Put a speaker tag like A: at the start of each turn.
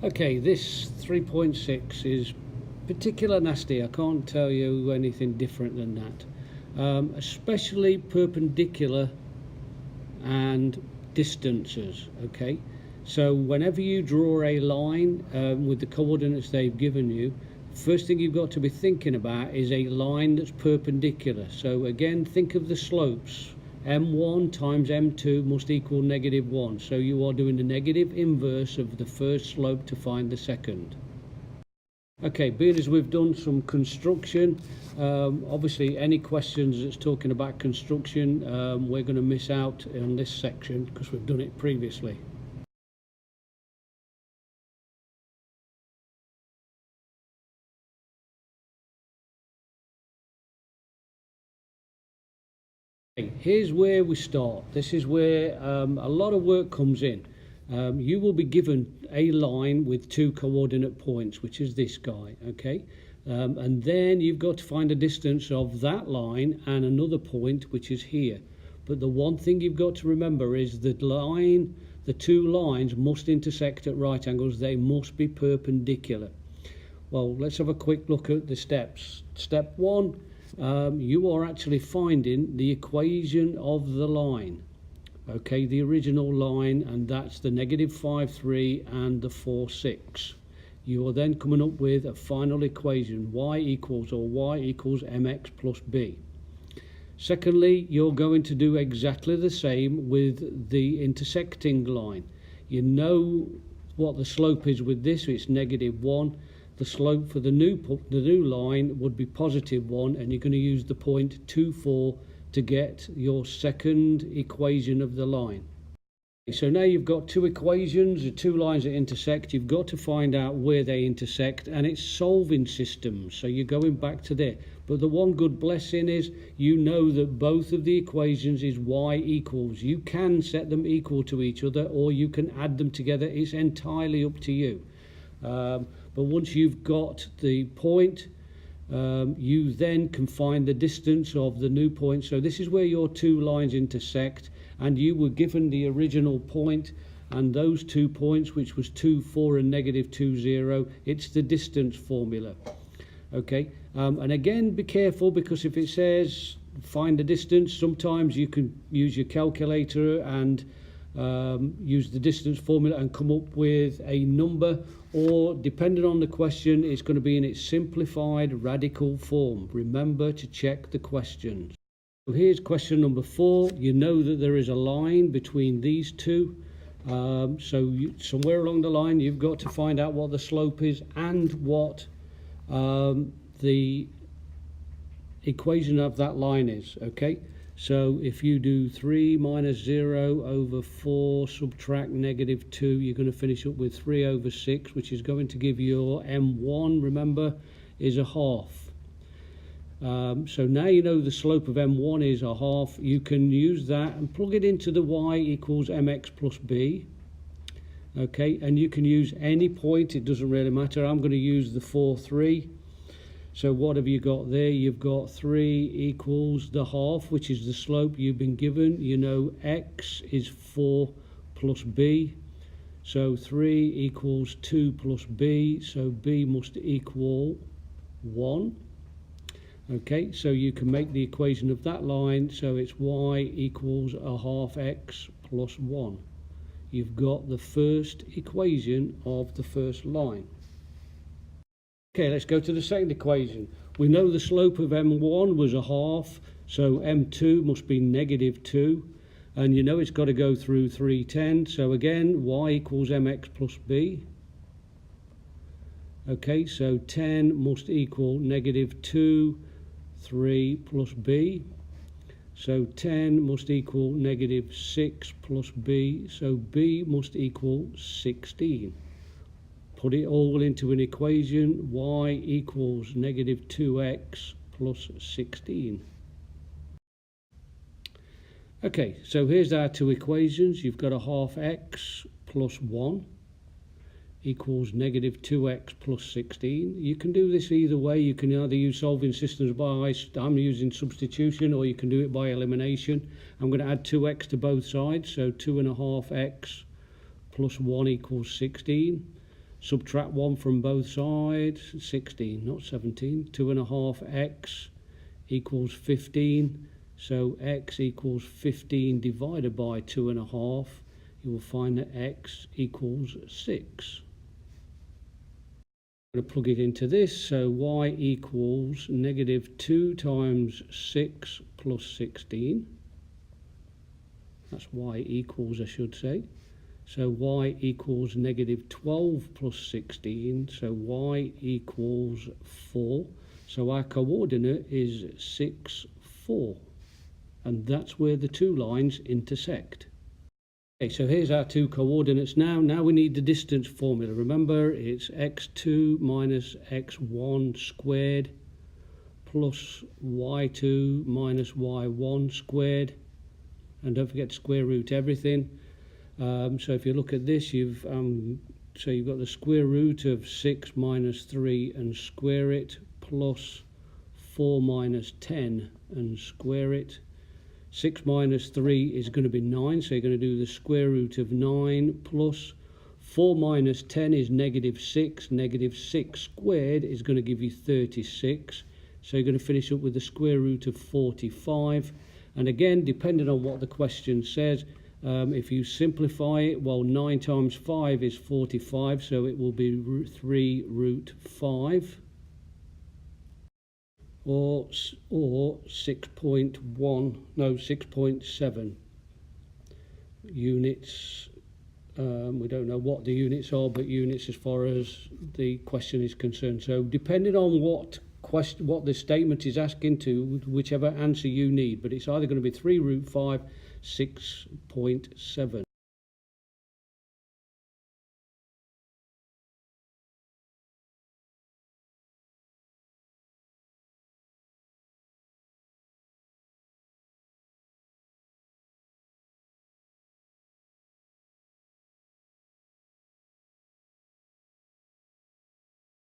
A: Okay, this 3.6 is particular nasty. I can't tell you anything different than that. Especially perpendicular and distances. Okay, so whenever you draw a line with the coordinates they've given you, first thing you've got to be thinking about is a line that's perpendicular. So again, think of the slopes. M1 times M2 must equal -1. So you are doing the negative inverse of the first slope to find the second. Okay, being as we've done some construction, obviously any questions that's talking about construction, we're going to miss out on this section because we've done it previously. Here's where we start. This is where a lot of work comes in. You will be given a line with two coordinate points, which is this guy, okay? And then you've got to find the distance of that line and another point, which is here. But the one thing you've got to remember is that the two lines must intersect at right angles. They must be perpendicular. Well, let's have a quick look at the steps. Step one. You are actually finding the equation of the line, okay, the original line, and that's the -5,3 and the 4,6. You are then coming up with a final equation, y equals mx plus b. Secondly, you're going to do exactly the same with the intersecting line. You know what the slope is with this, it's -1. The slope for the new line would be +1, and you're going to use the point 2,4 to get your second equation of the line. So now you've got two equations, the two lines that intersect. You've got to find out where they intersect, and it's solving systems, so you're going back to there. But the one good blessing is you know that both of the equations is y equals. You can set them equal to each other, or you can add them together. It's entirely up to you. But once you've got the point, you then can find the distance of the new point. So this is where your two lines intersect, and you were given the original point, and those 2 points, which was 2,4 and -2,0, it's the distance formula. Okay, and again, be careful, because if it says find the distance, sometimes you can use your calculator and use the distance formula and come up with a number, or depending on the question, it's going to be in its simplified radical form. Remember to check the questions. So here's question number 4. You know that there is a line between these two, somewhere along the line you've got to find out what the slope is and what the equation of that line is. Okay, so if you do 3 minus 0 over 4 subtract -2, you're going to finish up with 3 over 6, which is going to give you your M1, remember, is a half. So now you know the slope of M1 is a half. You can use that and plug it into the y equals mx plus b. Okay, and you can use any point, it doesn't really matter. I'm going to use the 4, 3. So what have you got there? You've got 3 equals the half, which is the slope you've been given. You know x is 4 plus b. So 3 equals 2 plus b. So b must equal 1. Okay, so you can make the equation of that line. So it's y equals a half x plus 1. You've got the first equation of the first line. Okay, let's go to the second equation. We know the slope of M1 was a half, so M2 must be -2. And you know it's got to go through 310. So again, y equals mx plus b. Okay, so 10 must equal -2, 3 plus b. So 10 must equal -6 plus b. So b must equal 16. Put it all into an equation, y equals -2x plus 16. Okay, so here's our two equations. You've got a half x plus 1 equals -2x plus 16. You can do this either way. You can either use solving systems by, I'm using substitution, or you can do it by elimination. I'm going to add 2x to both sides, so 2.5x plus 1 equals 16. Subtract 1 from both sides, 16, not 17. 2.5x equals 15. So x equals 15 divided by 2.5. You will find that x equals 6. I'm going to plug it into this. So y equals negative 2 times 6 plus 16. That's y equals, I should say. So y equals negative 12 plus 16. So y equals 4. So our coordinate is 6, 4. And that's where the two lines intersect. Okay, so here's our two coordinates now. Now we need the distance formula. Remember, it's x2 minus x1 squared plus y2 minus y1 squared. And don't forget to square root everything. So if you look at this, you've got the square root of 6 minus 3 and square it, plus 4 minus 10 and square it. 6 minus 3 is going to be 9, so you're going to do the square root of 9 plus 4 minus 10 is negative 6. Negative 6 squared is going to give you 36. So you're going to finish up with the square root of 45. And again, depending on what the question says, if you simplify it, well, 9 times 5 is 45, so it will be 3 root 5. Or 6.7 units. We don't know what the units are, but units as far as the question is concerned. So depending on what the statement is asking to, whichever answer you need, but it's either going to be 3 root 5, 6.7.